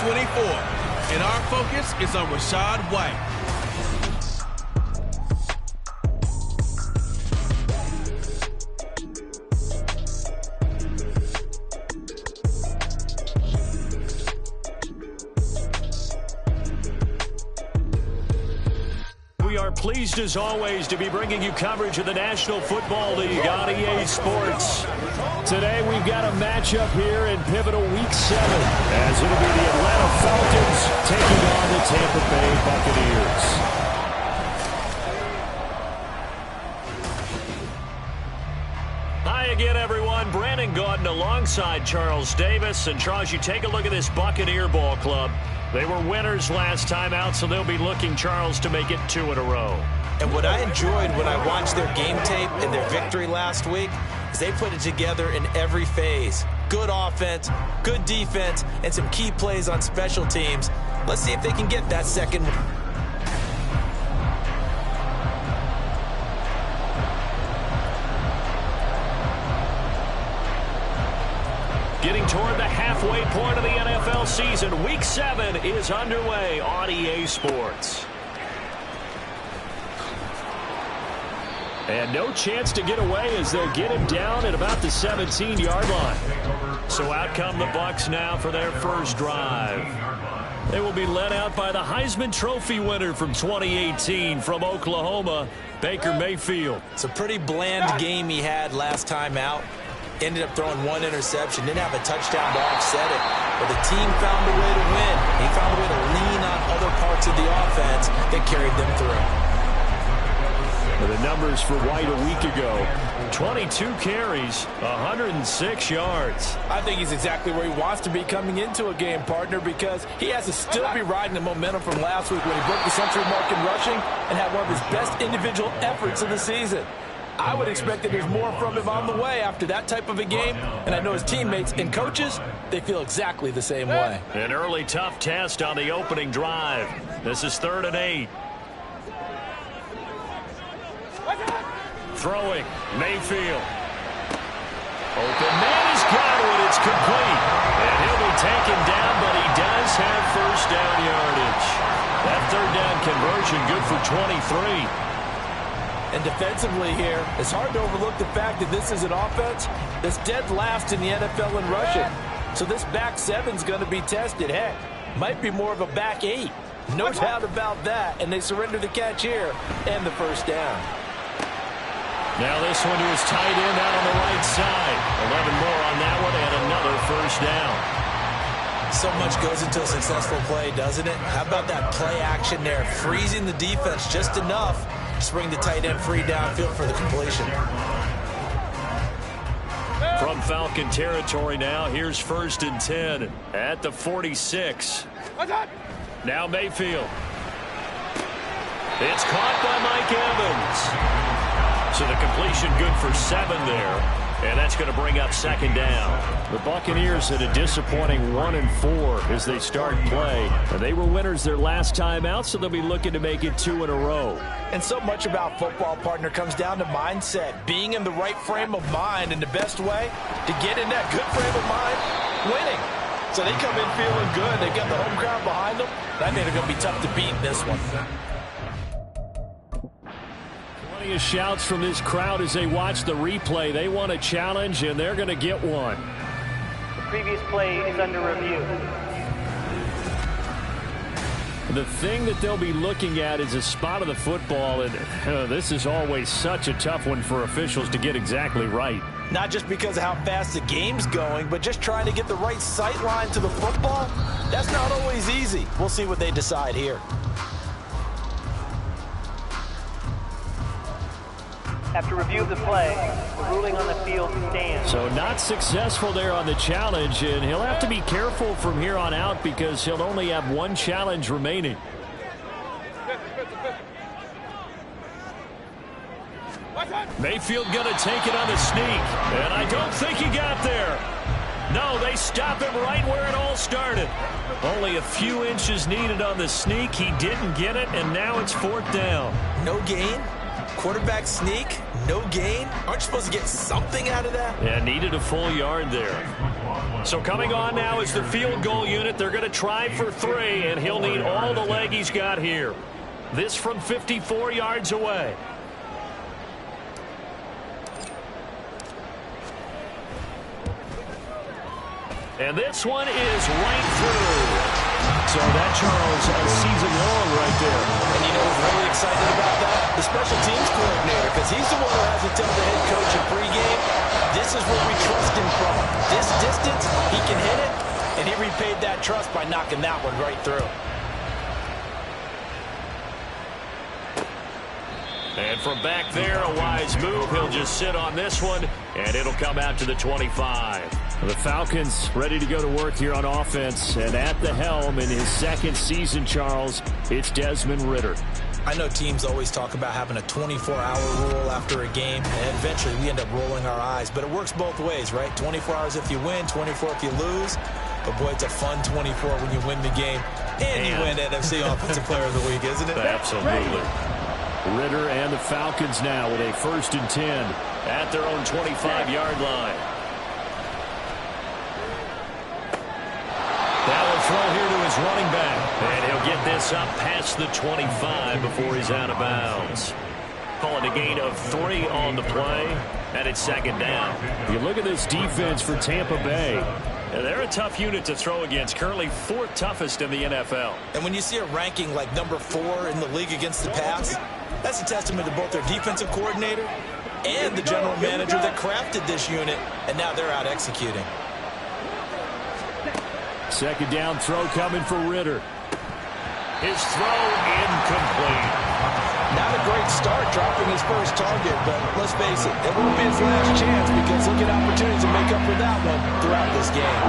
24. And our focus is on Rashad White. We are pleased as always to be bringing you coverage of the National Football League on EA Sports. Today we've got a matchup here in pivotal Week 7 as it'll be the Atlanta Falcons taking on the Tampa Bay Buccaneers. Hi again, everyone. Brandon Gaudin alongside Charles Davis. And Charles, you take a look at this Buccaneer ball club. They were winners last time out, so they'll be looking, Charles, to make it 2 in a row. And what I enjoyed when I watched their game tape and their victory last week is they put it together in every phase. Good offense, good defense, and some key plays on special teams. Let's see if they can get that second. Getting toward the halfway point of the NFL season, Week 7 is underway on EA Sports. And no chance to get away as they'll get him down at about the 17-yard line. So out come the Bucs now for their first drive. They will be led out by the Heisman Trophy winner from 2018 from Oklahoma, Baker Mayfield. It's a pretty bland game he had last time out. Ended up throwing 1 interception, didn't have a touchdown to offset it. But the team found a way to win. He found a way to lean on other parts of the offense that carried them through. The numbers for White a week ago, 22 carries, 106 yards. I think he's exactly where he wants to be coming into a game, partner, because he has to still be riding the momentum from last week when he broke the century mark in rushing and had one of his best individual efforts of the season. I would expect that there's more from him on the way after that type of a game, and I know his teammates and coaches, they feel exactly the same way. An early tough test on the opening drive. This is 3rd and 8. Throwing, Mayfield. Open man has got it. It's complete. And he'll be taken down, but he does have first down yardage. That 3rd down conversion good for 23. And defensively here, it's hard to overlook the fact that this is an offense that's dead last in the NFL in rushing. So this back 7's going to be tested. Heck, might be more of a back 8. No doubt about that. And they surrender the catch here and the first down. Now this one to his tight end out on the right side. 11 more on that one and another first down. So much goes into a successful play, doesn't it? How about that play action there? Freezing the defense just enough to bring the tight end free downfield for the completion. From Falcon territory now, here's 1st and 10 at the 46. Now Mayfield. It's caught by Mike Evans. So the completion good for 7 there. And that's going to bring up 2nd down. The Buccaneers had a disappointing 1-4 as they start play. And they were winners their last time out, so they'll be looking to make it 2 in a row. And so much about football, partner, comes down to mindset. Being in the right frame of mind, and the best way to get in that good frame of mind, winning. So they come in feeling good. They got the home crowd behind them. I think they're going to be tough to beat in this one. Plenty of shouts from this crowd as they watch the replay. They want a challenge, and they're going to get one. The previous play is under review. The thing that they'll be looking at is a spot of the football, and this is always such a tough one for officials to get exactly right. Not just because of how fast the game's going, but just trying to get the right sight line to the football. That's not always easy. We'll see what they decide here. After review of the play, the ruling on the field stands. So not successful there on the challenge, and he'll have to be careful from here on out because he'll only have 1 challenge remaining. Mayfield going to take it on the sneak, and I don't think he got there. No, they stop him right where it all started. Only a few inches needed on the sneak. He didn't get it, and now it's 4th down. No gain? Quarterback sneak, no gain. Aren't you supposed to get something out of that? Yeah, needed a full yard there. So coming on now is the field goal unit. They're going to try for 3, and he'll need all the leg he's got here. This from 54 yards away. And this one is right through. So that, Charles, a season long right there. And you know who's really excited about that? The special teams coordinator, because he's the one who has to tell the head coach in pregame, this is where we trust him from. This distance, he can hit it, and he repaid that trust by knocking that one right through. And from back there, a wise move. He'll just sit on this one, and it'll come out to the 25. The Falcons ready to go to work here on offense, and at the helm in his second season, Charles, it's Desmond Ridder. I know teams always talk about having a 24-hour rule after a game, and eventually we end up rolling our eyes. But it works both ways, right? 24 hours if you win, 24 if you lose. But, boy, it's a fun 24 when you win the game and you win NFC Offensive Player of the Week, isn't it? Absolutely. Ridder and the Falcons now with a 1st and 10 at their own 25-yard line. That will throw here to his running back. And he'll get this up past the 25 before he's out of bounds. Calling a gain of 3 on the play, and it's 2nd down. You look at this defense for Tampa Bay. And they're a tough unit to throw against, currently 4th toughest in the NFL. And when you see a ranking like number 4 in the league against the pass, that's a testament to both their defensive coordinator and the general manager that crafted this unit, and now they're out executing. 2nd down throw coming for Ridder. His throw incomplete. Not a great start dropping his first target, but let's face it, it won't be his last chance because he'll get opportunities to make up for that one throughout this game.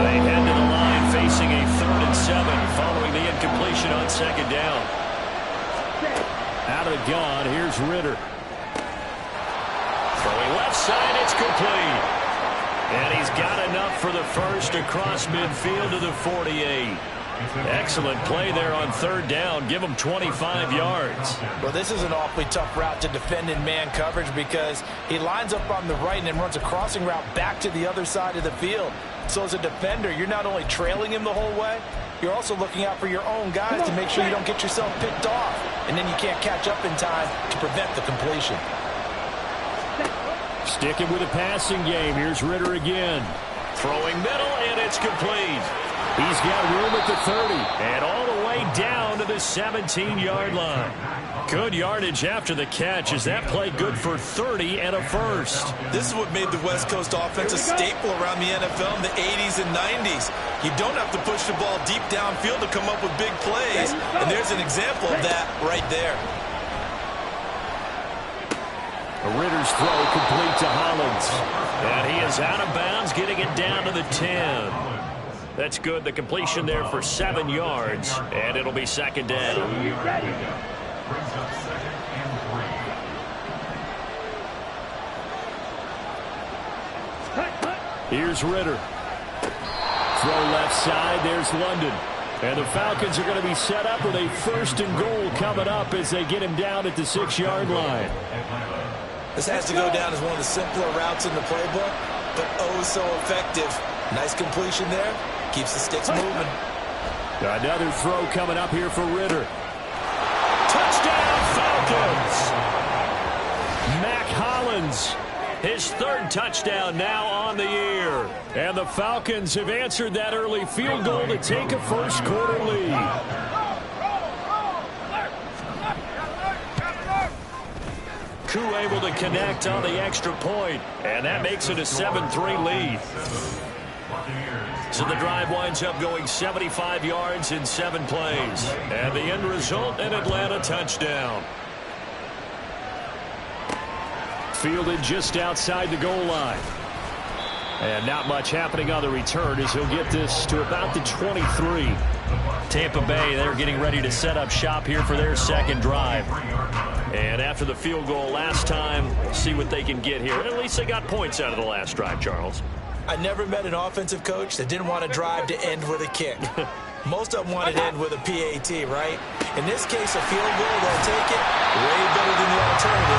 They head to the line facing a 3rd and 7 following the incompletion on 2nd down. Out of the gun, here's Ridder. Throwing left side, it's complete. And he's got enough for the first across midfield to the 48. Excellent play there on 3rd down. Give him 25 yards. Well, this is an awfully tough route to defend in man coverage because he lines up on the right and then runs a crossing route back to the other side of the field. So as a defender, you're not only trailing him the whole way, you're also looking out for your own guys to make sure you don't get yourself picked off. And then you can't catch up in time to prevent the completion. Sticking with a passing game. Here's Ridder again. Throwing middle, and it's complete. He's got room at the 30. And all the way down to the 17-yard line. Good yardage after the catch. Is that play good for 30 and a first? This is what made the West Coast offense a staple around the NFL in the 80s and 90s. You don't have to push the ball deep downfield to come up with big plays. And there's an example of that right there. Ridder's throw complete to Hollins. And he is out of bounds, getting it down to the 10. That's good. The completion there for 7 yards, and it'll be 2nd down. Here's Ridder. Throw left side. There's London. And the Falcons are going to be set up with a 1st and goal coming up as they get him down at the 6-yard line. This has to go down as one of the simpler routes in the playbook, but oh so effective. Nice completion there. Keeps the sticks moving. Another throw coming up here for Ridder. Touchdown, Falcons! Mac Hollins, his 3rd touchdown now on the year. And the Falcons have answered that early field goal to take a first-quarter lead. Koo able to connect on the extra point, and that makes it a 7-3 lead. So the drive winds up going 75 yards in 7 plays. And the end result, an Atlanta touchdown. Fielded just outside the goal line. And not much happening on the return as he'll get this to about the 23. Tampa Bay, they're getting ready to set up shop here for their 2nd drive. And after the field goal last time, see what they can get here. At least they got points out of the last drive, Charles. I never met an offensive coach that didn't want to drive to end with a kick. Most of them wanted to end with a PAT, right? In this case, a field goal, they'll take it. Way better than the alternative.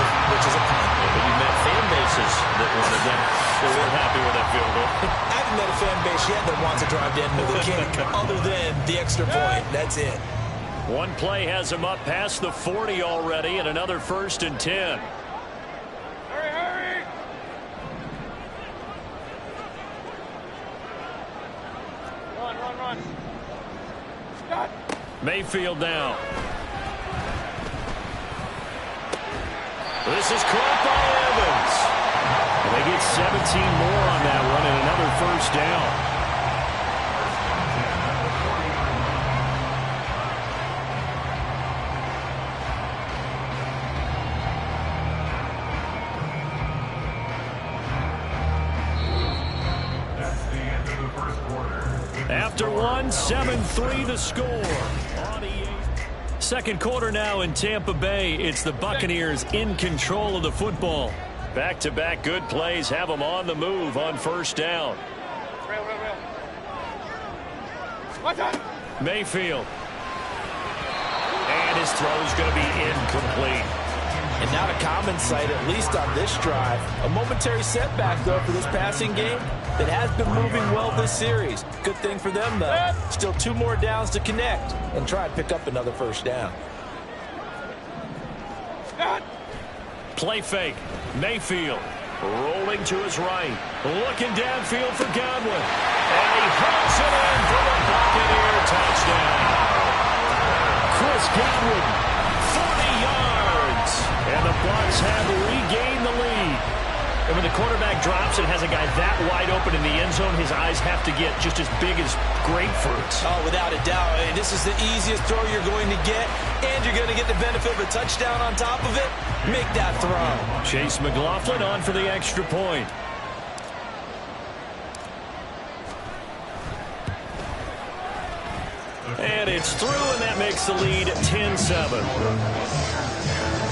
They weren't happy with that field goal. I haven't met a fan base yet that wants to drive down to the kick other than the extra point. That's it. One play has him up past the 40 already, and another 1st and 10. Hurry! Run. Stop. Mayfield now. This is caught by Evans. And they get 17 more on that one and another 1st down. After one, 7-3 the score. Second quarter now in Tampa Bay. It's the Buccaneers in control of the football. Back-to-back good plays have them on the move on 1st down. Mayfield. And his throw is going to be incomplete. And not a common sight, at least on this drive. A momentary setback, though, for this passing game that has been moving well this series. Good thing for them, though. Still 2 more downs to connect and try and pick up another 1st down. Play fake. Mayfield rolling to his right. Looking downfield for Godwin. And he hooks it in for the Buccaneer touchdown. Chris Godwin, 40 yards. And the Bucs have regained the lead. And when the quarterback drops and has a guy that wide open in the end zone, his eyes have to get just as big as grapefruits. Oh, without a doubt. This is the easiest throw you're going to get, and you're going to get the benefit of a touchdown on top of it. Make that throw. Chase McLaughlin on for the extra point. And it's through, and that makes the lead 10-7.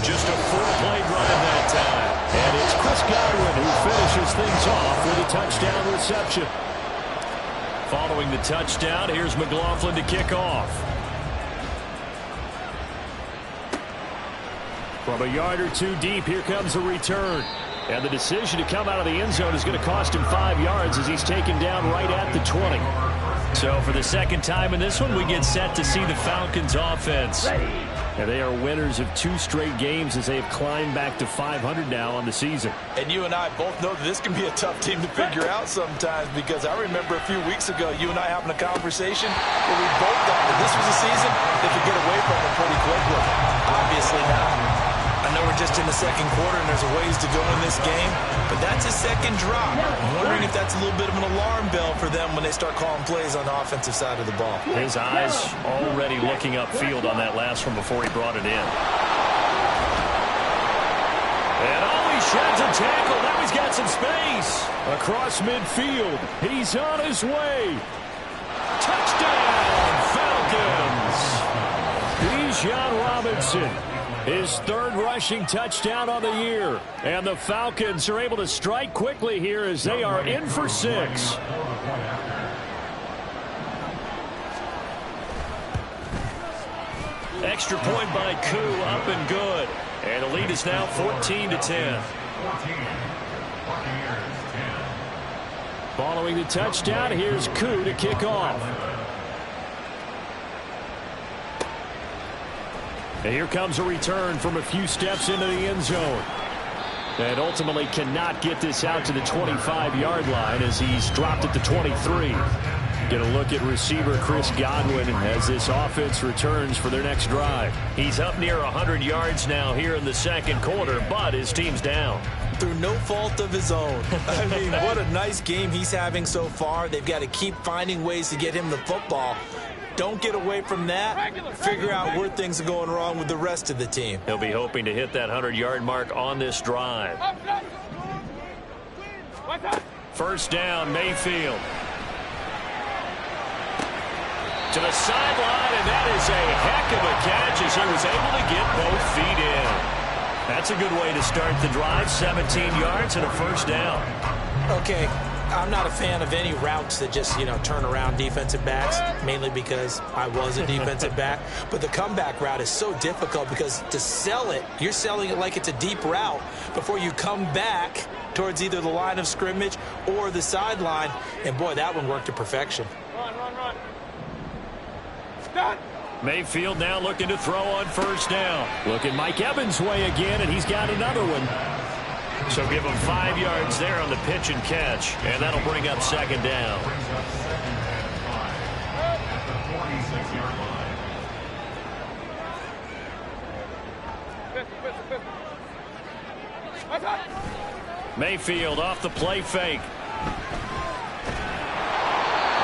Just a 4-play drive that time. And it's Chris Godwin who finishes things off with a touchdown reception. Following the touchdown, here's McLaughlin to kick off. From a yard or 2 deep, here comes a return. And the decision to come out of the end zone is going to cost him 5 yards as he's taken down right at the 20. So for the second time in this one, we get set to see the Falcons offense. And they are winners of 2 straight games as they have climbed back to 500 now on the season. And you and I both know that this can be a tough team to figure out sometimes, because I remember a few weeks ago you and I having a conversation where we both thought that this was a season they could get away from it pretty quickly. Obviously not. I know we're just in the second quarter and there's a ways to go in this game, but that's a second drop. I'm wondering if that's a little bit of an alarm bell for them when they start calling plays on the offensive side of the ball. His eyes already looking upfield on that last one before he brought it in. And he sheds a tackle. Now he's got some space. Across midfield. He's on his way. Touchdown, Falcons. Bijan Robinson. His 3rd rushing touchdown on the year. And the Falcons are able to strike quickly here as they are in for 6. Extra point by Koo, up and good. And the lead is now 14-10. Following the touchdown, here's Koo to kick off. And here comes a return from a few steps into the end zone. And ultimately cannot get this out to the 25-yard line as he's dropped at the 23. Get a look at receiver Chris Godwin as this offense returns for their next drive. He's up near 100 yards now here in the second quarter, but his team's down. Through no fault of his own. I mean, what a nice game he's having so far. They've got to keep finding ways to get him the football. Don't get away from that. Figure out where things are going wrong with the rest of the team. He'll be hoping to hit that 100-yard mark on this drive. First down, Mayfield. To the sideline, and that is a heck of a catch as he was able to get both feet in. That's a good way to start the drive. 17 yards and a first down. Okay. I'm not a fan of any routes that just, turn around defensive backs, mainly because I was a defensive back. But the comeback route is so difficult because to sell it, you're selling it like it's a deep route. Before you come back, towards either the line of scrimmage or the sideline. And, boy, that one worked to perfection. Run. Stop. Mayfield now looking to throw on first down. Looking Mike Evans' way again, and he's got another one. So give him 5 yards there on the pitch and catch, and that'll bring up second down. Mayfield off the play fake.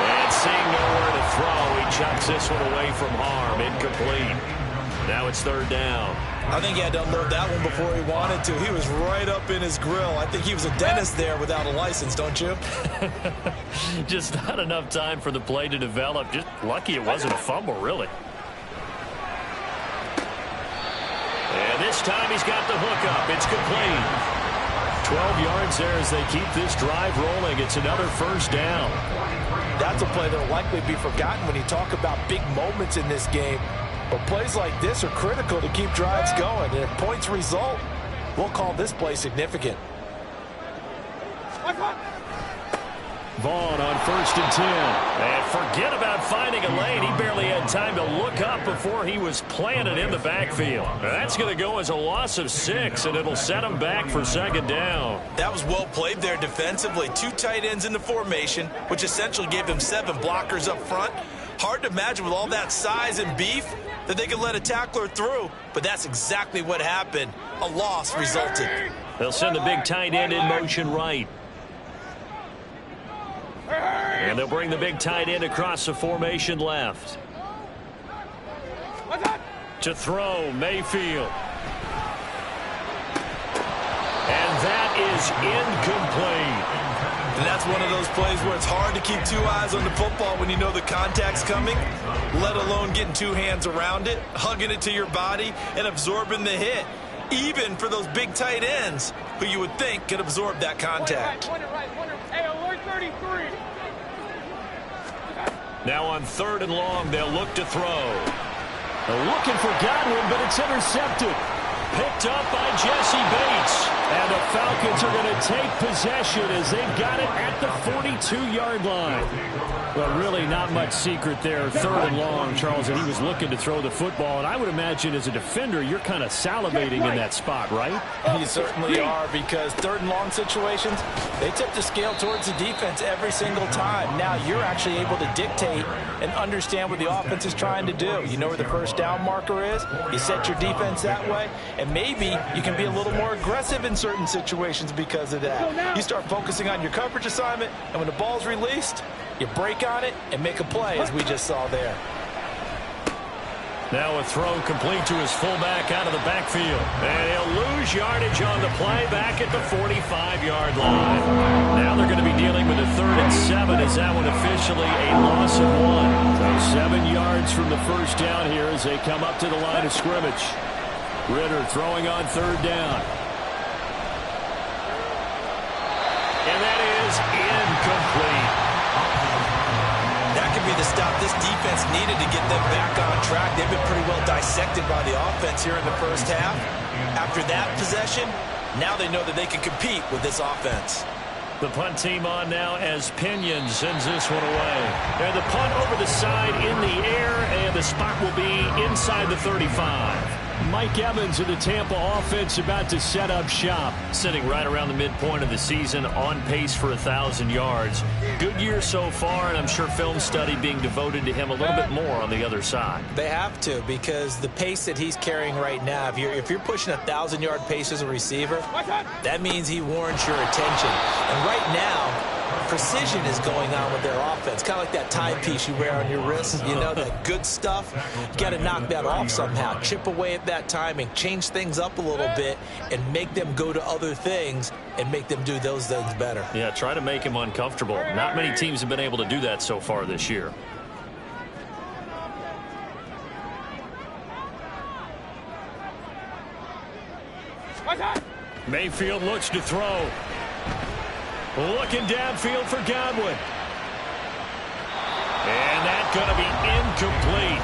And seeing nowhere to throw, he chucks this one away from harm. Incomplete. Now it's third down. I think he had to unload that one before he wanted to. He was right up in his grill. I think he was a dentist there without a license, don't you? Just not enough time for the play to develop. Just lucky it wasn't a fumble, really. And this time he's got the hook up. It's complete. 12 yards there as they keep this drive rolling. It's another first down. That's a play that will likely be forgotten when you talk about big moments in this game. But plays like this are critical to keep drives going. And if points result, we'll call this play significant. Vaughn on 1st and 10. And forget about finding a lane. He barely had time to look up before he was planted in the backfield. That's going to go as a loss of 6, and it'll set him back for second down. That was well played there defensively. 2 tight ends in the formation, which essentially gave him 7 blockers up front. Hard to imagine with all that size and beef that they could let a tackler through, but that's exactly what happened. A loss resulted. They'll send the big tight end in motion right. And they'll bring the big tight end across the formation left. To throw, Mayfield. And that is incomplete. And that's one of those plays where it's hard to keep 2 eyes on the football when you know the contact's coming, let alone getting 2 hands around it, hugging it to your body, and absorbing the hit, even for those big tight ends who you would think could absorb that contact. Hey, alert 33. Now on 3rd and long, they'll look to throw. They're looking for Godwin, but it's intercepted. Picked up by Jesse Bates. And the Falcons are going to take possession as they've got it at the 42-yard line. Well, really not much secret there. 3rd and long, Charles, and he was looking to throw the football. And I would imagine as a defender, you're kind of salivating in that spot, right? You certainly are, because 3rd and long situations, they tip the scale towards the defense every single time. Now you're actually able to dictate and understand what the offense is trying to do. You know where the first down marker is. You set your defense that way, and maybe you can be a little more aggressive in certain situations because of that. You start focusing on your coverage assignment, and when the ball's released, you break on it and make a play, as we just saw there. Now a throw complete to his fullback out of the backfield. And he'll lose yardage on the play back at the 45-yard line. Now they're going to be dealing with a 3rd and 7 as that one officially a loss of 1. So 7 yards from the first down here as they come up to the line of scrimmage. Ritter throwing on 3rd down. And that is incomplete. That could be the stop this defense needed to get them back on track. They've been pretty well dissected by the offense here in the first half. After that possession, now they know that they can compete with this offense. The punt team on now as Pinion sends this one away. And the punt over the side in the air, and the spot will be inside the 35. Mike Evans of the Tampa offense about to set up shop. Sitting right around the midpoint of the season, on pace for 1,000 yards. Good year so far, and I'm sure film study being devoted to him a little bit more on the other side. They have to, because the pace that he's carrying right now, if you're pushing 1,000-yard pace as a receiver, that means he warrants your attention. And right now, precision is going on with their offense. Kind of like that timepiece you wear on your wrist. You know, that good stuff. You got to knock that off somehow. Chip away at that timing. Change things up a little bit and make them go to other things and make them do those things better. Yeah, try to make him uncomfortable. Not many teams have been able to do that so far this year. Mayfield looks to throw. Looking downfield for Godwin. And that's going to be incomplete.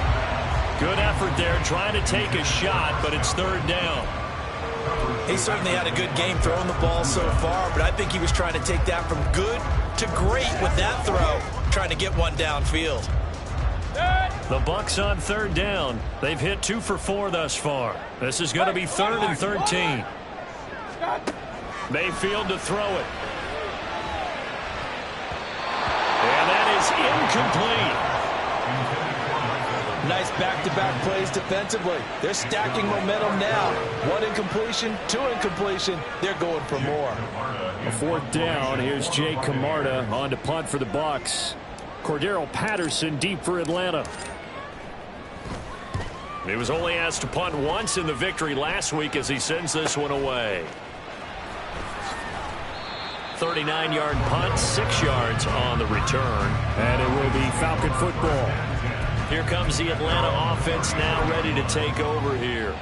Good effort there trying to take a shot, but it's 3rd down. He certainly had a good game throwing the ball so far, but I think he was trying to take that from good to great with that throw, trying to get one downfield. The Bucs on third down. They've hit 2 for 4 thus far. This is going to be 3rd and 13. Mayfield to throw it. And that is incomplete. Nice back-to-back plays defensively. They're stacking momentum now. 1 incompletion, 2 incompletion. They're going for more. A 4th down. Here's Jay Camarda on to punt for the Bucs. Cordero Patterson deep for Atlanta. He was only asked to punt once in the victory last week as he sends this one away. 39-yard punt, 6 yards on the return. And it will be Falcon football. Here comes the Atlanta offense now ready to take over here.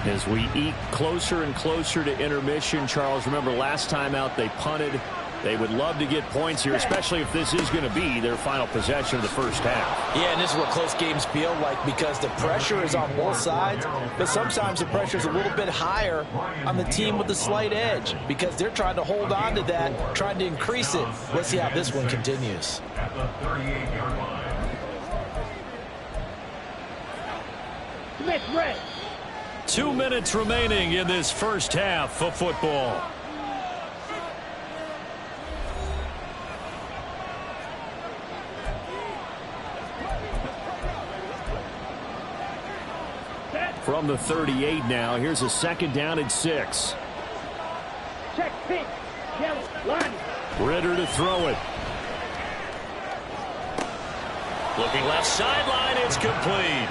As we eke closer and closer to intermission, Charles, remember last time out they punted. They would love to get points here, especially if this is going to be their final possession of the first half. Yeah, and this is what close games feel like because the pressure is on both sides, but sometimes the pressure is a little bit higher on the team with the slight edge because they're trying to hold on to that, trying to increase it. Let's see how this one continues. 2 minutes remaining in this first half of football. From the 38 now, here's a 2nd down and 6. Check, pitch, yellow, line. Ritter to throw it. Looking left sideline, it's complete.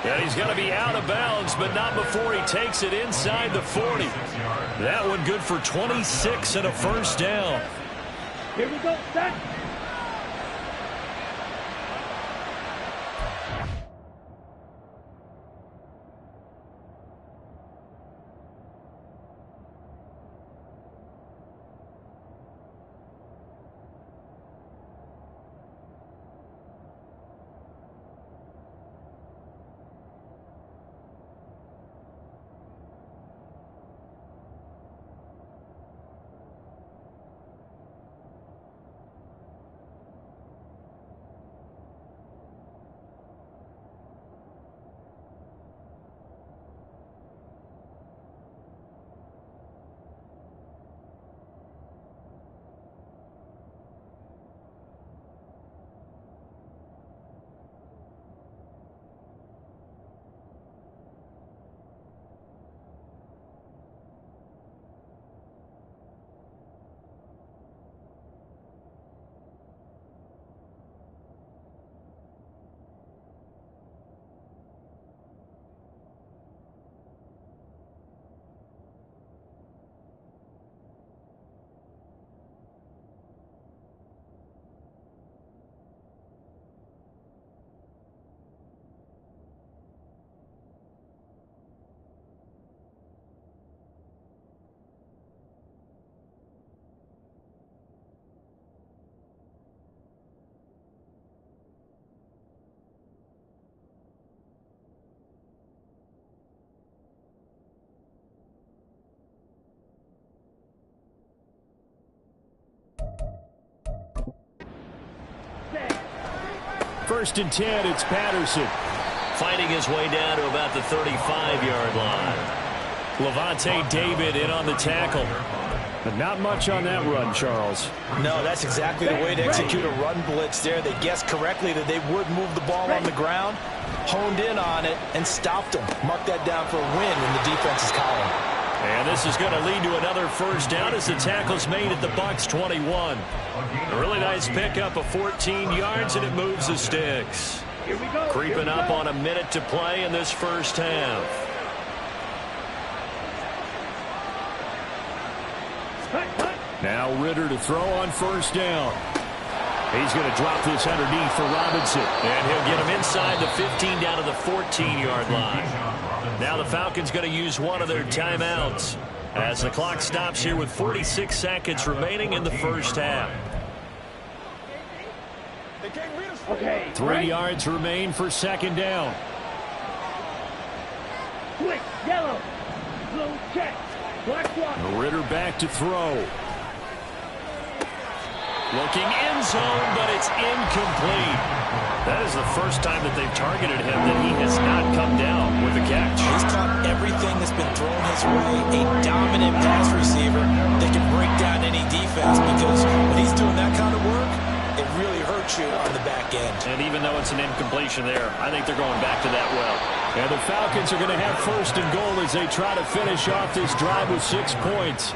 And he's going to be out of bounds, but not before he takes it inside the 40. That one good for 26 and a first down. Here we go, son. First and 10, it's Patterson. Fighting his way down to about the 35-yard line. Levante David in on the tackle. But not much on that run, Charles. No, that's exactly the way to execute a run blitz there. They guessed correctly that they would move the ball on the ground, honed in on it, and stopped them. Mark that down for a win when the defense is calling. And this is going to lead to another first down as the tackle's made at the Bucs 21. A really nice pickup of 14 yards, and it moves the sticks. Creeping up on a minute to play in this first half. Now Ritter to throw on first down. He's going to drop this underneath for Robinson. And he'll get him inside the 15 down to the 14-yard line. Now the Falcons going to use one of their timeouts as the clock stops here with 46 seconds remaining in the first half. 3 yards remain for second down. Quick, yellow. Ritter back to throw. Looking end zone, but it's incomplete. That is the first time that they've targeted him that he has not come down with a catch. He's caught everything that's been thrown his way. A dominant pass receiver that can break down any defense, because when he's doing that kind of work, it really hurts you on the back end. And even though it's an incompletion there, I think they're going back to that well. And the Falcons are going to have first and goal as they try to finish off this drive with 6 points.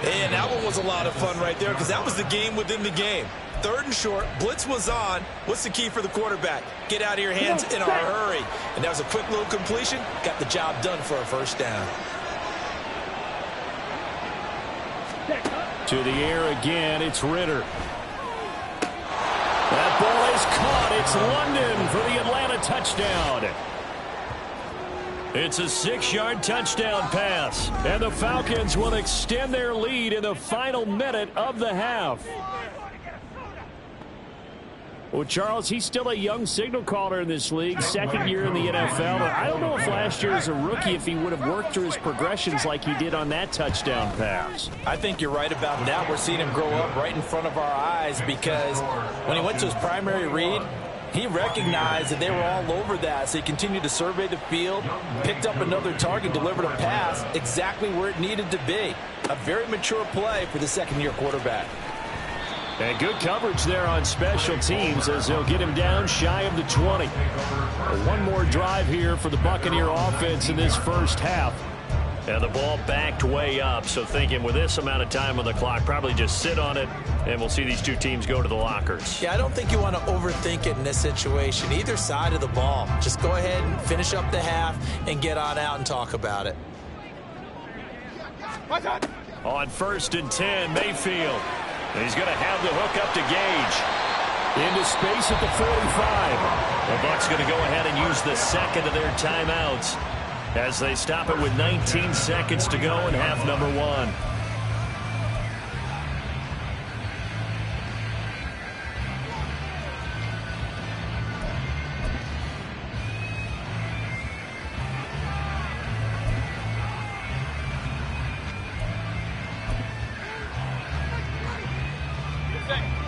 And that one was a lot of fun right there, because that was the game within the game. 3rd and short, blitz was on. What's the key for the quarterback? Get out of your hands in a hurry. And that was a quick little completion. Got the job done for a first down. To the air again, it's Ritter. That ball is caught. It's London for the Atlanta touchdown. It's a 6-yard touchdown pass. And the Falcons will extend their lead in the final minute of the half. Well, Charles, he's still a young signal caller in this league, 2nd year in the NFL. But I don't know if last year as a rookie, if he would have worked through his progressions like he did on that touchdown pass. I think you're right about that. We're seeing him grow up right in front of our eyes, because when he went to his primary read, he recognized that they were all over that, so he continued to survey the field, picked up another target, delivered a pass exactly where it needed to be. A very mature play for the 2nd-year quarterback. And good coverage there on special teams as they'll get him down shy of the 20. One more drive here for the Buccaneer offense in this first half. And the ball backed way up, so thinking with this amount of time on the clock, probably just sit on it, and we'll see these two teams go to the lockers. Yeah, I don't think you want to overthink it in this situation, either side of the ball. Just go ahead and finish up the half and get on out and talk about it. On 1st and 10, Mayfield. And he's going to have the hook up to Gage. Into space at the 45. The Bucs going to go ahead and use the 2nd of their timeouts as they stop it with 19 seconds to go in half number 1.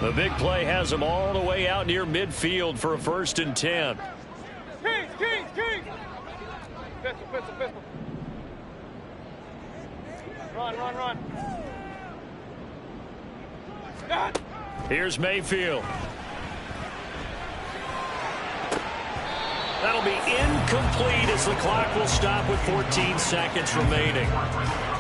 The big play has them all the way out near midfield for a 1st and 10. Kings! Pistol. Run. Here's Mayfield. That'll be incomplete as the clock will stop with 14 seconds remaining.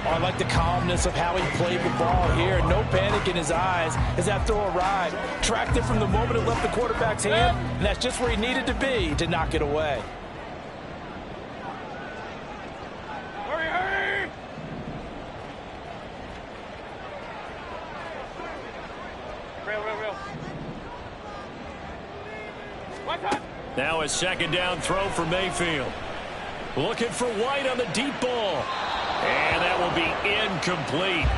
I like the calmness of how he played the ball here. No panic in his eyes as that throw arrived. Tracked it from the moment it left the quarterback's hand, and that's just where he needed to be to knock it away. Hurry! Real. Now a 2nd down throw for Mayfield. Looking for White on the deep ball. And that will be incomplete.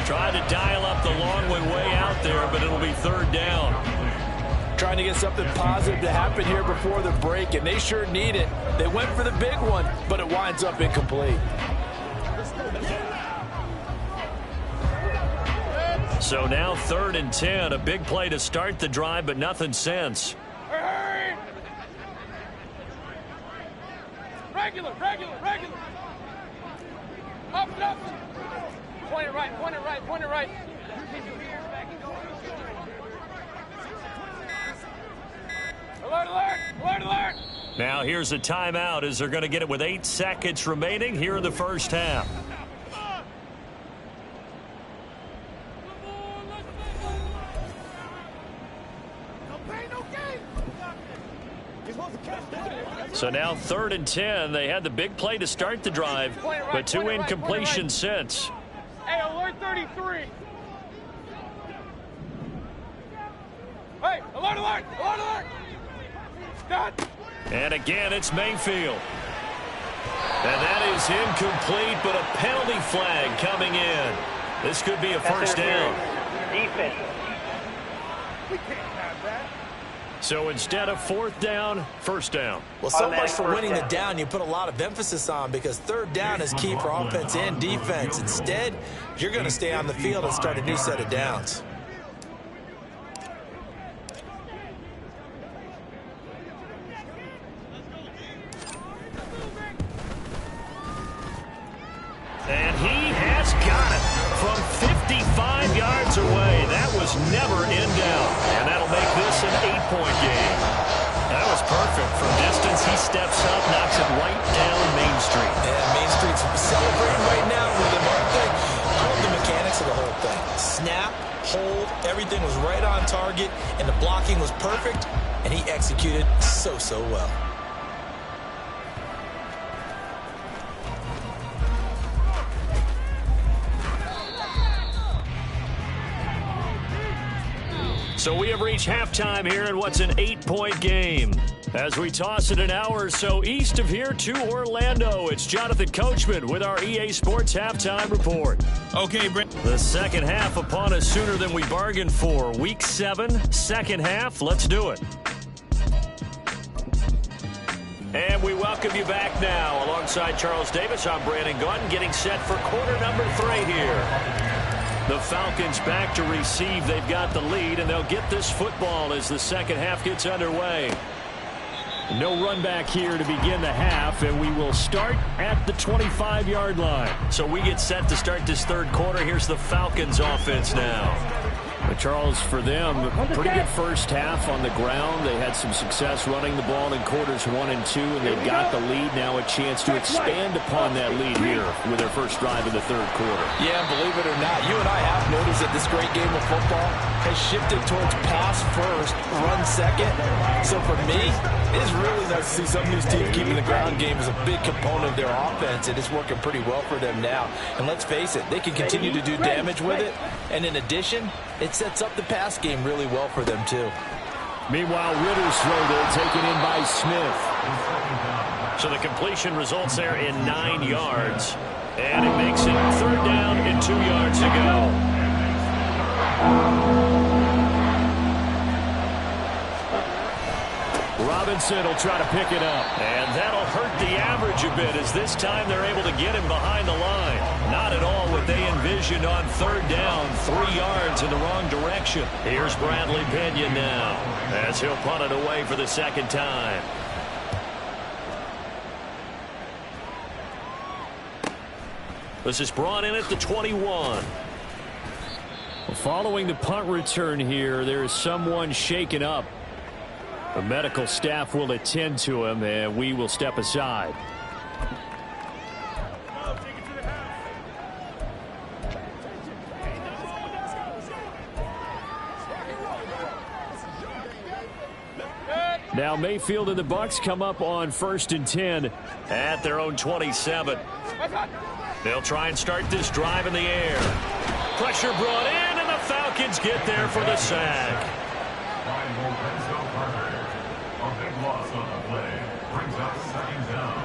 Trying to dial up the long way out there, but it'll be 3rd down. Trying to get something positive to happen here before the break, and they sure need it. They went for the big one, but it winds up incomplete. So now 3rd and 10. A big play to start the drive, but nothing since. Hurry! Regular. Up. Point it right. Alert! Now here's a timeout as they're going to get it with 8 seconds remaining here in the first half. So now 3rd and 10. They had the big play to start the drive, but 2 incompletions since. Hey, alert 33. Hey, alert. Done. And again, it's Mayfield. And that is incomplete, but a penalty flag coming in. This could be a first down. Defense. We can't have that. So instead of fourth down, first down. Well, so much for winning the down you put a lot of emphasis on, because third down is key for offense and defense. Instead, you're going to stay on the field and start a new set of downs. And he has got it from 55 yards away. That was never in doubt. And that'll make this an 8-point game. That was perfect. From distance, he steps up, knocks it right down Main Street. And Main Street's celebrating right now with him, aren't they? I love the mechanics of the whole thing. Snap, hold, everything was right on target, and the blocking was perfect, and he executed so well. So we have reached halftime here in what's an 8-point game. As we toss it an hour or so east of here to Orlando, it's Jonathan Coachman with our EA Sports Halftime Report. Okay, Brent. The second half upon us sooner than we bargained for. Week 7, second half. Let's do it. And we welcome you back now. Alongside Charles Davis, I'm Brandon Gaudin, getting set for quarter number 3 here. The Falcons back to receive. They've got the lead, and they'll get this football as the second half gets underway. No run back here to begin the half, and we will start at the 25-yard line. So we get set to start this third quarter. Here's the Falcons offense now. But Charles, for them, pretty good first half on the ground. They had some success running the ball in quarters 1 and 2, and they've got the lead. Now a chance to expand upon that lead here with their first drive in the third quarter. Yeah, believe it or not, you and I have noticed that this great game of football has shifted towards pass first, run second. So for me, it is really nice to see some of these teams keeping the ground game as a big component of their offense, and it's working pretty well for them now. And let's face it, they can continue to do damage with it. And in addition, it sets up the pass game really well for them, too. Meanwhile, Ritter's throw there taken in by Smith. So the completion results there in 9 yards. And it makes it third down and 2 yards to go. Robinson will try to pick it up. And that'll hurt the average a bit, as this time they're able to get him behind the line. Not at all what they envisioned on third down. 3 yards in the wrong direction. Here's Bradley Pinion now, as he'll punt it away for the second time. This is brought in at the 21. Following the punt return here, there is someone shaken up. The medical staff will attend to him, and we will step aside. Now Mayfield and the Bucs come up on 1st and 10 at their own 27. They'll try and start this drive in the air. Pressure brought in, and the Falcons get there for the sack. A big loss on the play brings up second down.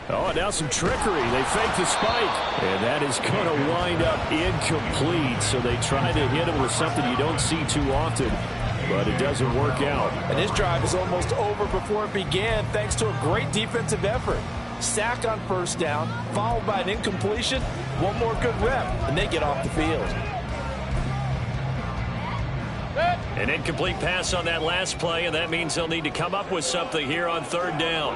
Oh, now some trickery. They fake the spike. And that is going to wind up incomplete. So they try to hit him with something you don't see too often, but it doesn't work out. And this drive is almost over before it began, thanks to a great defensive effort. Sack on first down, followed by an incompletion. One more good rep, and they get off the field. An incomplete pass on that last play, and that means they'll need to come up with something here on third down.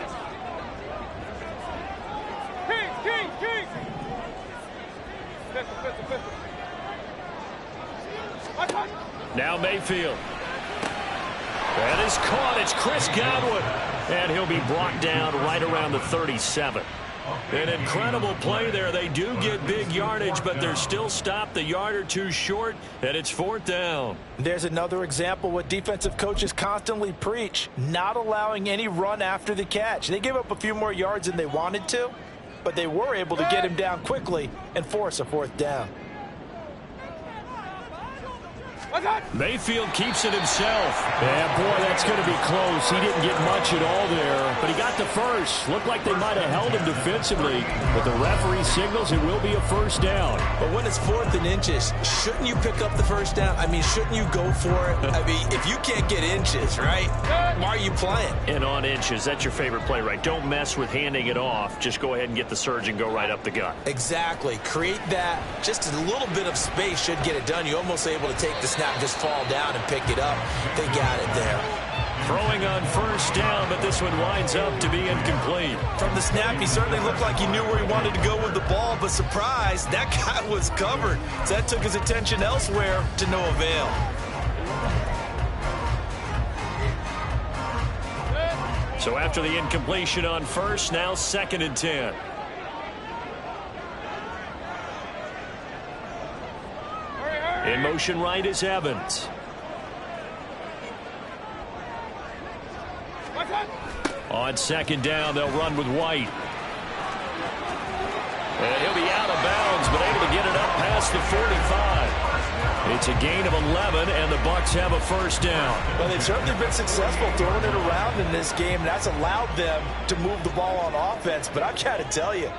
Now Mayfield. That is caught. It's Chris Godwin. And he'll be brought down right around the 37. An incredible play there. They do get big yardage, but they're still stopped a yard or two short, and it's fourth down. There's another example what defensive coaches constantly preach, not allowing any run after the catch. They gave up a few more yards than they wanted to, but they were able to get him down quickly and force a fourth down. Mayfield keeps it himself. Yeah, boy, that's going to be close. He didn't get much at all there, but he got the first. Looked like they might have held him defensively, but the referee signals it will be a first down. But when it's 4th and inches, shouldn't you pick up the first down? I mean, shouldn't you go for it? I mean, if you can't get inches, right, why are you playing? And on inches, that's your favorite play, right? Don't mess with handing it off. Just go ahead and get the surge and go right up the gut. Exactly. Create that. Just a little bit of space should get it done. You're almost able to take the snap and just fall down and pick it up. They got it there. Throwing on first down, but this one winds up to be incomplete. From the snap, he certainly looked like he knew where he wanted to go with the ball, but surprise, that guy was covered. So that took his attention elsewhere to no avail. So after the incompletion on first, now 2nd and 10. In motion right is Evans. On 2nd down, they'll run with White. And he'll be out of bounds, but able to get it up past the 45. It's a gain of 11, and the Bucs have a first down. Well, they've certainly been successful throwing it around in this game, and that's allowed them to move the ball on offense. But I've got to tell you,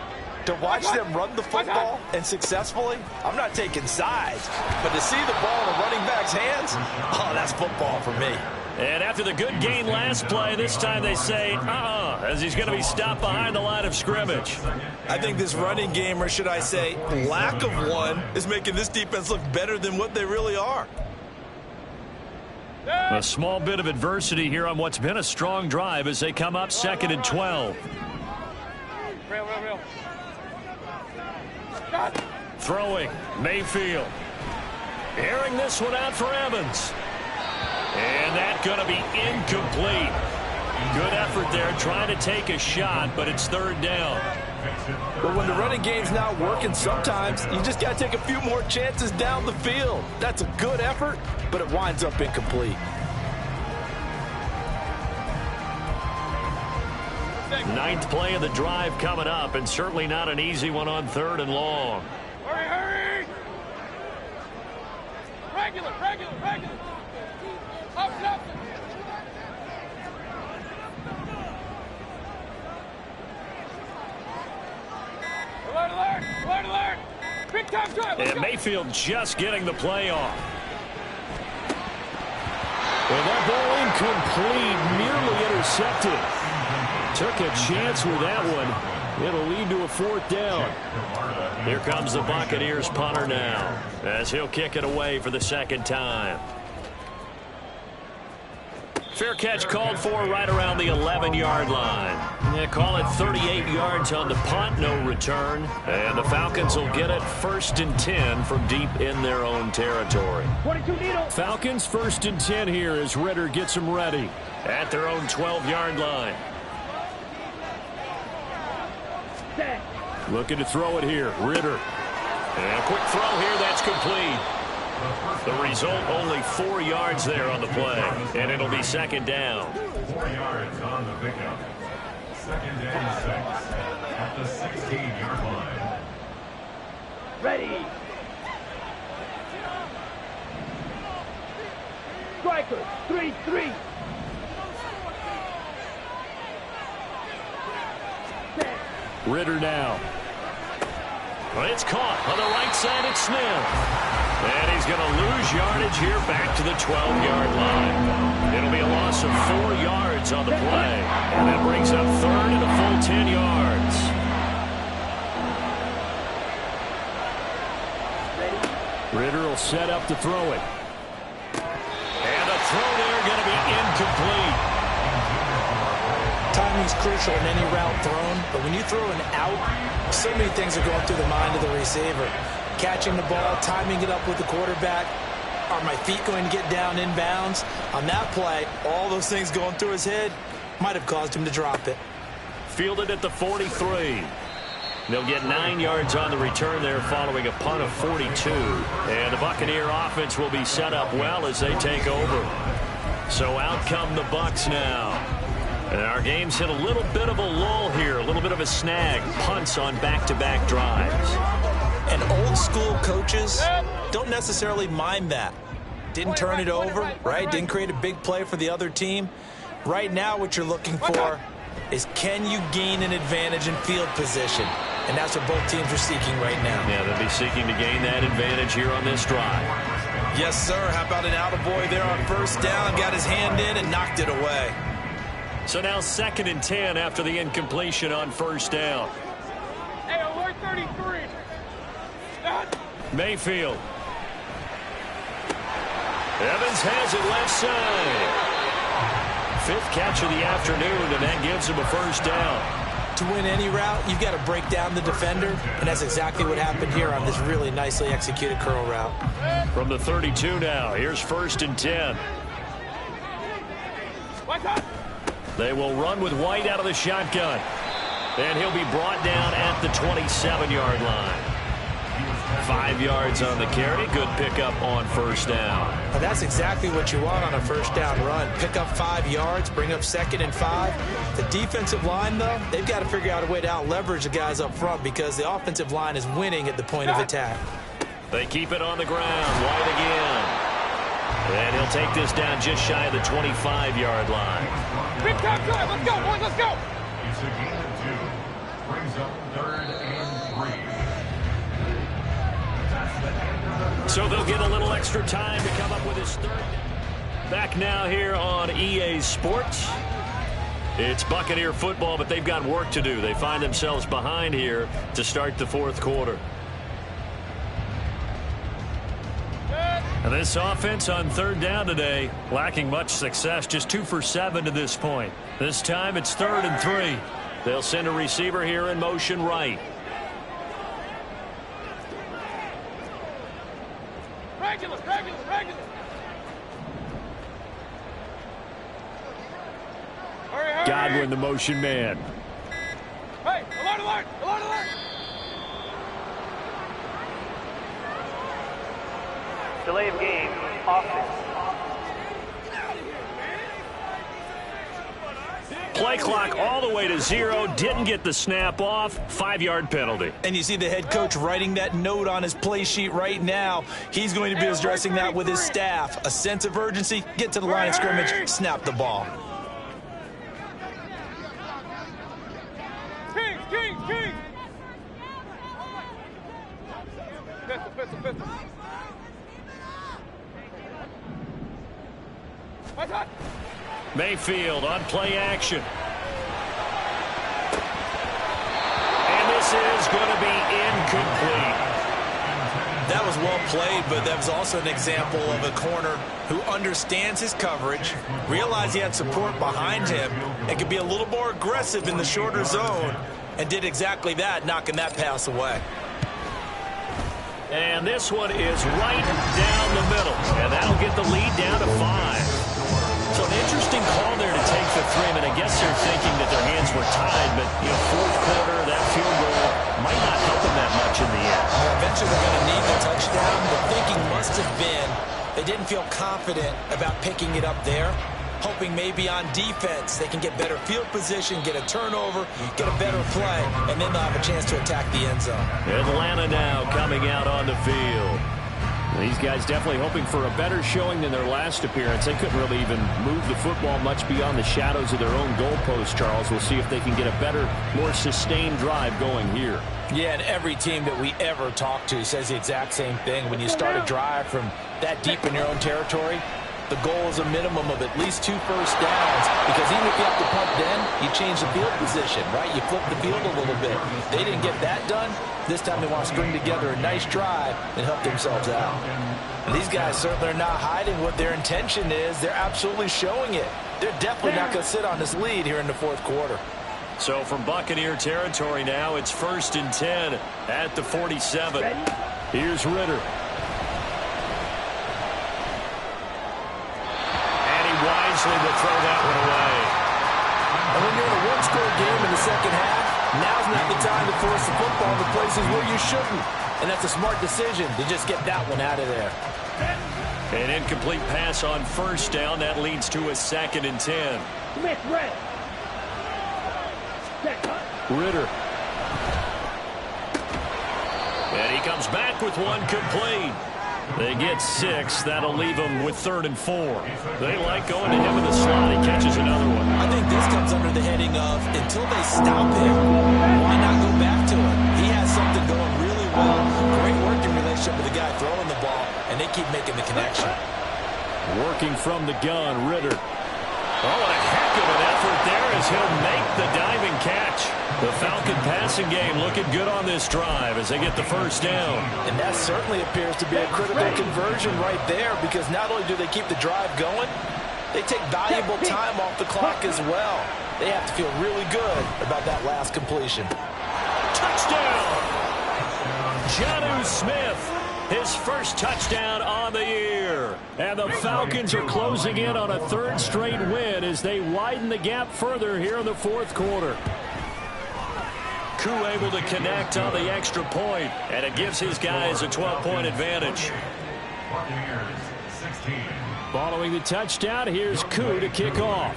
to watch them run the football and successfully, I'm not taking sides. But to see the ball in a running back's hands, oh, that's football for me. And after the good gain last play, this time they say, as he's going to be stopped behind the line of scrimmage. I think this running game, or should I say lack of one, is making this defense look better than what they really are. A small bit of adversity here on what's been a strong drive as they come up 2nd and 12. Real. Throwing, Mayfield. Airing this one out for Evans. And that's going to be incomplete. Good effort there trying to take a shot, but it's 3rd down. But when the running game's not working, sometimes you just got to take a few more chances down the field. That's a good effort, but it winds up incomplete. Ninth play of the drive coming up, and certainly not an easy one on 3rd and long. Hurry! Regular. Up. Alert! Big time drive. And Mayfield just getting the play off. Well, that ball incomplete, nearly intercepted. Took a chance with that one. It'll lead to a 4th down. Here comes the Buccaneers punter now, as he'll kick it away for the 2nd time. Fair catch called for right around the 11-yard line. They call it 38 yards on the punt, no return. And the Falcons will get it 1st and 10 from deep in their own territory. Falcons 1st and 10 here as Ritter gets them ready. At their own 12-yard line. Looking to throw it here, Ritter. And a quick throw here, that's complete. The result, only 4 yards there on the play. And it'll be 2nd down. 4 yards on the pickup. 2nd and 6 at the 16-yard line. Ready. Strikers, 3-3. Ritter now. Well, it's caught on the right side. It's Smith. And he's going to lose yardage here back to the 12-yard line. It'll be a loss of 4 yards on the play. And that brings up 3rd and a full 10 yards. Ritter will set up to throw it. And the throw there going to be incomplete. Timing's crucial in any route thrown, but when you throw an out, so many things are going through the mind of the receiver. Catching the ball, timing it up with the quarterback. Are my feet going to get down in bounds? On that play, all those things going through his head might have caused him to drop it. Fielded at the 43. They'll get 9 yards on the return there following a punt of 42. And the Buccaneer offense will be set up well as they take over. So out come the Bucs now. And our game's hit a little bit of a lull here, a little bit of a snag. Punts on back-to-back drives. And old school coaches don't necessarily mind that. Didn't turn it over, right? Didn't create a big play for the other team. Right now, what you're looking for is, can you gain an advantage in field position? And that's what both teams are seeking right now. Yeah, they'll be seeking to gain that advantage here on this drive. Yes, sir. How about an attaboy there on first down? Got his hand in and knocked it away. So now 2nd and 10 after the incompletion on first down. Hey, alert 33. Mayfield. Evans has it left side. 5th catch of the afternoon, and that gives him a first down. To win any route, you've got to break down the defender, and that's exactly what happened here on this really nicely executed curl route. From the 32 now, here's 1st and 10. They will run with White out of the shotgun. And he'll be brought down at the 27-yard line. 5 yards on the carry. Good pickup on first down. Well, that's exactly what you want on a first down run. Pick up 5 yards, bring up 2nd and 5. The defensive line, though, they've got to figure out a way to out-leverage the guys up front because the offensive line is winning at the point of attack. They keep it on the ground. White again. And he'll take this down just shy of the 25-yard line. Big time drive. Let's go, boys. Let's go. It's a gain of 2. Brings up 3rd and 3. So they'll get a little extra time to come up with his 3rd. Back now here on EA Sports. It's Buccaneer football, but they've got work to do. They find themselves behind here to start the 4th quarter. And this offense on 3rd down today, lacking much success, just 2 for 7 to this point. This time it's 3rd and 3. They'll send a receiver here in motion right. Regular. Hurry. Godwin, the motion man. Hey, alert. Delay of game, offense. Play clock all the way to 0. Didn't get the snap off. 5-yard penalty. And you see the head coach writing that note on his play sheet right now. He's going to be addressing that with his staff. A sense of urgency, get to the line of scrimmage, snap the ball. King. Pistol. Mayfield on play action. And this is going to be incomplete. That was well played, but that was also an example of a corner who understands his coverage, realized he had support behind him, and could be a little more aggressive in the shorter zone, and did exactly that, knocking that pass away. And this one is right down the middle, and that'll get the lead down to 5. So an interesting call there to take the 3. I mean, I guess they're thinking that their hands were tied, but, 4th quarter, that field goal might not help them that much in the end. Well, eventually they're going to need the touchdown. The thinking must have been they didn't feel confident about picking it up there, hoping maybe on defense they can get better field position, get a turnover, get a better play, and then they'll have a chance to attack the end zone. Atlanta now coming out on the field. These guys definitely hoping for a better showing than their last appearance. They couldn't really even move the football much beyond the shadows of their own goalpost, Charles. We'll see if they can get a better, more sustained drive going here. Yeah, and every team that we ever talk to says the exact same thing. When you start a drive from that deep in your own territory, the goal is a minimum of at least 2 first downs, because even if you have to punt then, you change the field position, right? You flip the field a little bit. They didn't get that done. This time they want to string together a nice drive and help themselves out. And these guys certainly are not hiding what their intention is. They're absolutely showing it. They're definitely not going to sit on this lead here in the 4th quarter. So from Buccaneer territory now, it's 1st and 10 at the 47. Here's Ritter. Wisely will throw that one away. And when you're in a one-score game in the second half, now's not the time to force the football to places where you shouldn't. And that's a smart decision to just get that one out of there. An incomplete pass on first down. That leads to a 2nd and 10. Ritter. And he comes back with one complete. They get 6. That'll leave them with 3rd and 4. They like going to him in the slot. He catches another one. I think this comes under the heading of until they stop him, why not go back to him? He has something going really well. Great working relationship with the guy throwing the ball, and they keep making the connection. Working from the gun, Ritter. Oh, what a heck of an effort there as he'll make the diving catch. The Falcon passing game looking good on this drive as they get the first down. And that certainly appears to be a critical conversion right there, because not only do they keep the drive going, they take valuable time off the clock as well. They have to feel really good about that last completion. Touchdown! Jonnu Smith, his first touchdown on the year. And the Falcons are closing in on a 3rd straight win as they widen the gap further here in the 4th quarter. Koo able to connect on the extra point, and it gives his guys a 12-point advantage. Following the touchdown, here's Koo to kick off.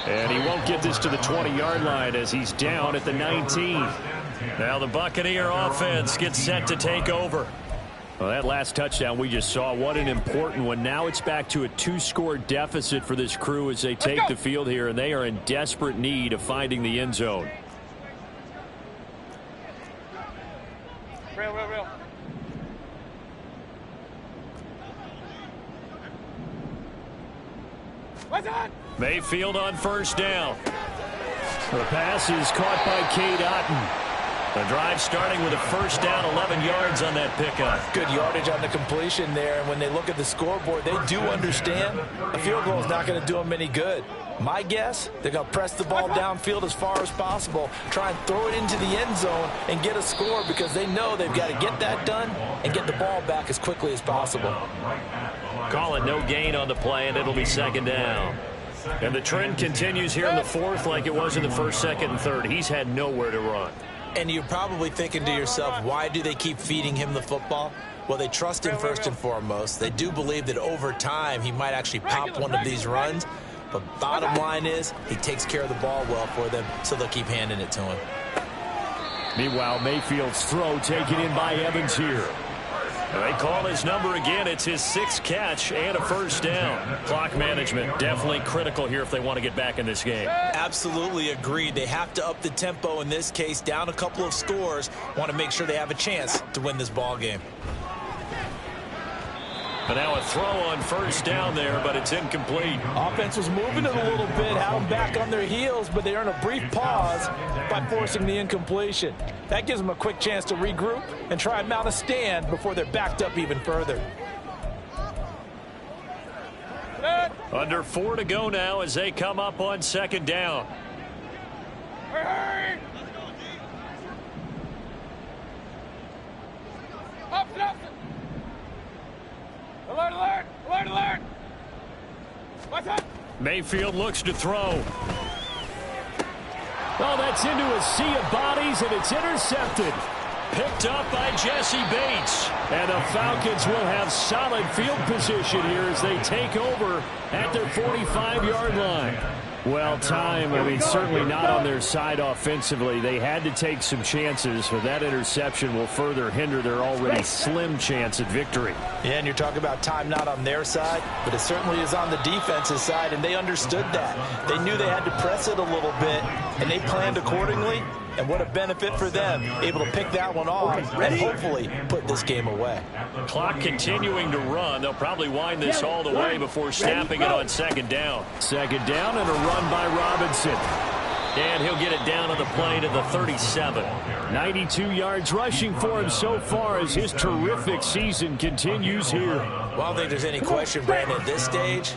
And he won't get this to the 20-yard line as he's down at the 19. Now the Buccaneer offense gets set to take over. Well, that last touchdown we just saw, what an important one. Now it's back to a 2-score deficit for this crew as they take the field here, and they are in desperate need of finding the end zone. Real. What's on? Mayfield on first down. The pass is caught by Cade Otton. The drive starting with a first down, 11 yards on that pickup. Good yardage on the completion there, and when they look at the scoreboard, they do understand a field goal is not going to do them any good. My guess, they're going to press the ball downfield as far as possible, try and throw it into the end zone and get a score, because they know they've got to get that done and get the ball back as quickly as possible. Call it no gain on the play, and it'll be 2nd down. And the trend continues here in the 4th like it was in the 1st, 2nd, and 3rd. He's had nowhere to run. And you're probably thinking to yourself, why do they keep feeding him the football? Well, they trust him first and foremost. They do believe that over time he might actually pop one of these runs. But bottom line is he takes care of the ball well for them, so they'll keep handing it to him. Meanwhile, Mayfield's throw taken in by Evans here. They call his number again. It's his 6th catch and a first down. Clock management definitely critical here if they want to get back in this game. Absolutely agreed. They have to up the tempo in this case, down a couple of scores. Want to make sure they have a chance to win this ball game. But now a throw on first down there, but it's incomplete. Offense was moving it a little bit, had them back on their heels, but they earn a brief pause by forcing the incompletion. That gives them a quick chance to regroup and try and mount a stand before they're backed up even further. Under 4 to go now as they come up on 2nd down. Hurry! Up. Alert! What's up? Mayfield looks to throw. Oh, that's into a sea of bodies, and it's intercepted. Picked up by Jesse Bates. And the Falcons will have solid field position here as they take over at their 45-yard line. Well, certainly not on their side offensively. They had to take some chances, but that interception will further hinder their already slim chance at victory. Yeah, and you're talking about time not on their side, but it certainly is on the defense's side, and they understood that. They knew they had to press it a little bit, and they planned accordingly. And what a benefit for them, able to pick that one off and hopefully put this game away. Clock continuing to run. They'll probably wind this all the way before snapping it on 2nd down. 2nd down and a run by Robinson. And he'll get it down on the play to the 37. 92 yards rushing for him so far as his terrific season continues here. Well, I don't think there's any question, Brandon, at this stage,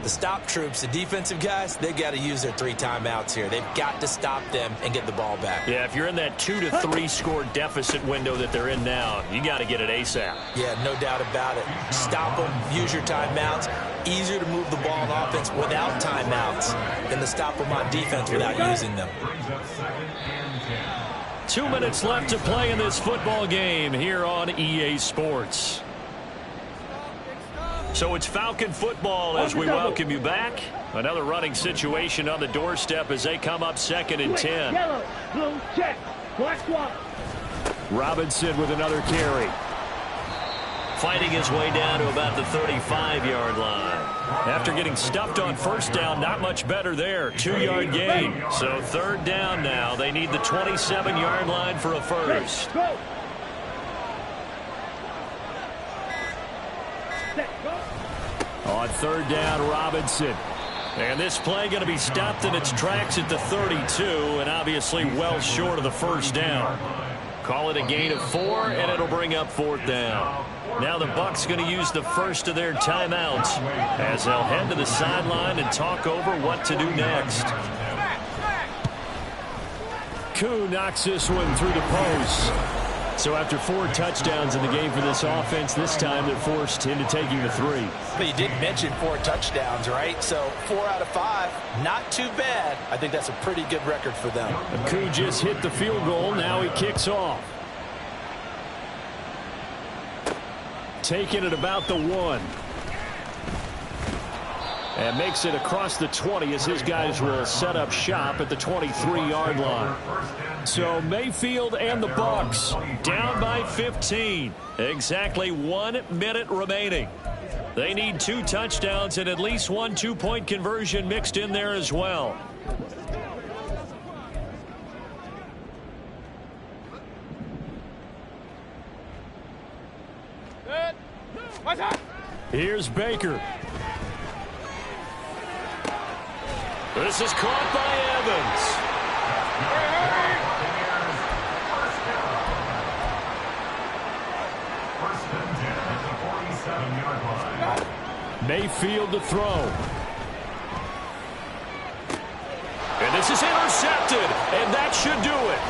the stop troops, the defensive guys, they've got to use their 3 timeouts here. They've got to stop them and get the ball back. Yeah, if you're in that 2 to 3 score deficit window that they're in now, you got to get it ASAP. Yeah, no doubt about it. Stop them, use your timeouts. Easier to move the ball on offense without timeouts than to stop them on defense without using them. 2 minutes left to play in this football game here on EA Sports. So it's Falcon football as we welcome you back. Another running situation on the doorstep as they come up 2nd and 10. Yellow, blue, check, black swap. Robinson with another carry. Fighting his way down to about the 35-yard line. After getting stuffed on first down, not much better there. 2-yard gain. So 3rd down now. They need the 27-yard line for a first. On 3rd down, Robinson. And this play going to be stopped in its tracks at the 32, and obviously well short of the first down. Call it a gain of 4, and it'll bring up 4th down. Now the Bucs going to use the first of their timeouts as they'll head to the sideline and talk over what to do next. Koo knocks this one through the post. So after 4 touchdowns in the game for this offense, this time they're forced into taking the 3. But you did mention 4 touchdowns, right? So 4 out of 5, not too bad. I think that's a pretty good record for them. Koo just hit the field goal. Now he kicks off. Taking it about the 1. And makes it across the 20 as his guys will set up shop at the 23-yard line. So Mayfield and the Bucs down by 15. Exactly 1 minute remaining. They need 2 touchdowns and at least 1 2-point conversion mixed in there as well. Here's Baker. This is caught by Evans. Mayfield to throw. And this is intercepted, and that should do it.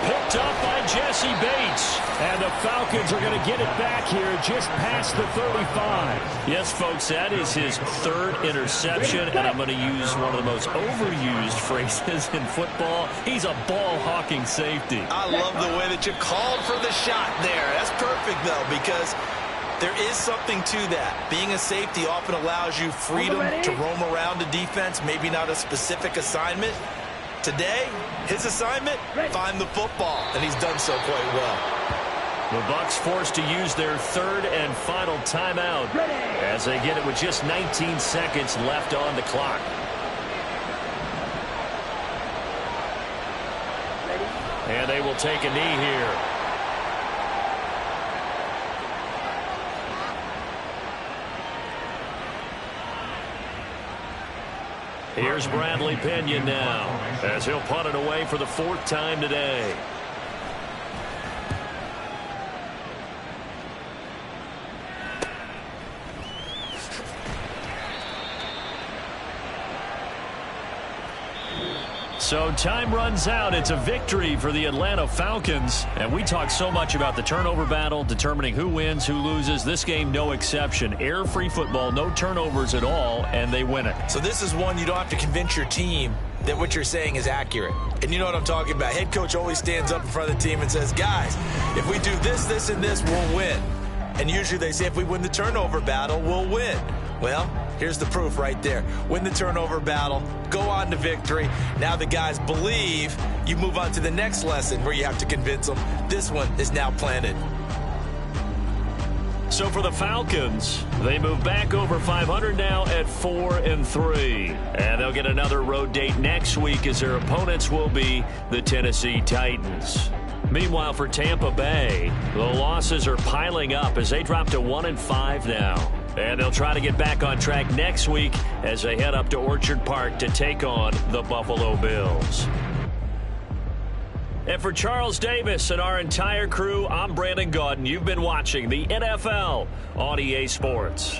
Picked up by Jesse Bates. And the Falcons are going to get it back here just past the 35. Yes, folks, that is his 3rd interception, and I'm going to use one of the most overused phrases in football. He's a ball-hawking safety. I love the way that you called for the shot there. That's perfect, though, because there is something to that. Being a safety often allows you freedom to roam around the defense, maybe not a specific assignment. Today, his assignment, find the football, and he's done so quite well. The Bucs forced to use their 3rd and final timeout as they get it with just 19 seconds left on the clock. And they will take a knee here. Here's Bradley Pinion now as he'll punt it away for the 4th time today. So time runs out. It's a victory for the Atlanta Falcons. And we talk so much about the turnover battle, determining who wins, who loses. This game, no exception. Error-free football, no turnovers at all, and they win it. So this is one you don't have to convince your team that what you're saying is accurate. And you know what I'm talking about. Head coach always stands up in front of the team and says, guys, if we do this, this, and this, we'll win. And usually they say if we win the turnover battle, we'll win. Well, here's the proof right there. Win the turnover battle, go on to victory. Now the guys believe. You move on to the next lesson where you have to convince them. This one is now planted. So for the Falcons, they move back over 500 now at 4-3. And they'll get another road date next week as their opponents will be the Tennessee Titans. Meanwhile, for Tampa Bay, the losses are piling up as they drop to 1-5 now. And they'll try to get back on track next week as they head up to Orchard Park to take on the Buffalo Bills. And for Charles Davis and our entire crew, I'm Brandon Gaudin. You've been watching the NFL on EA Sports.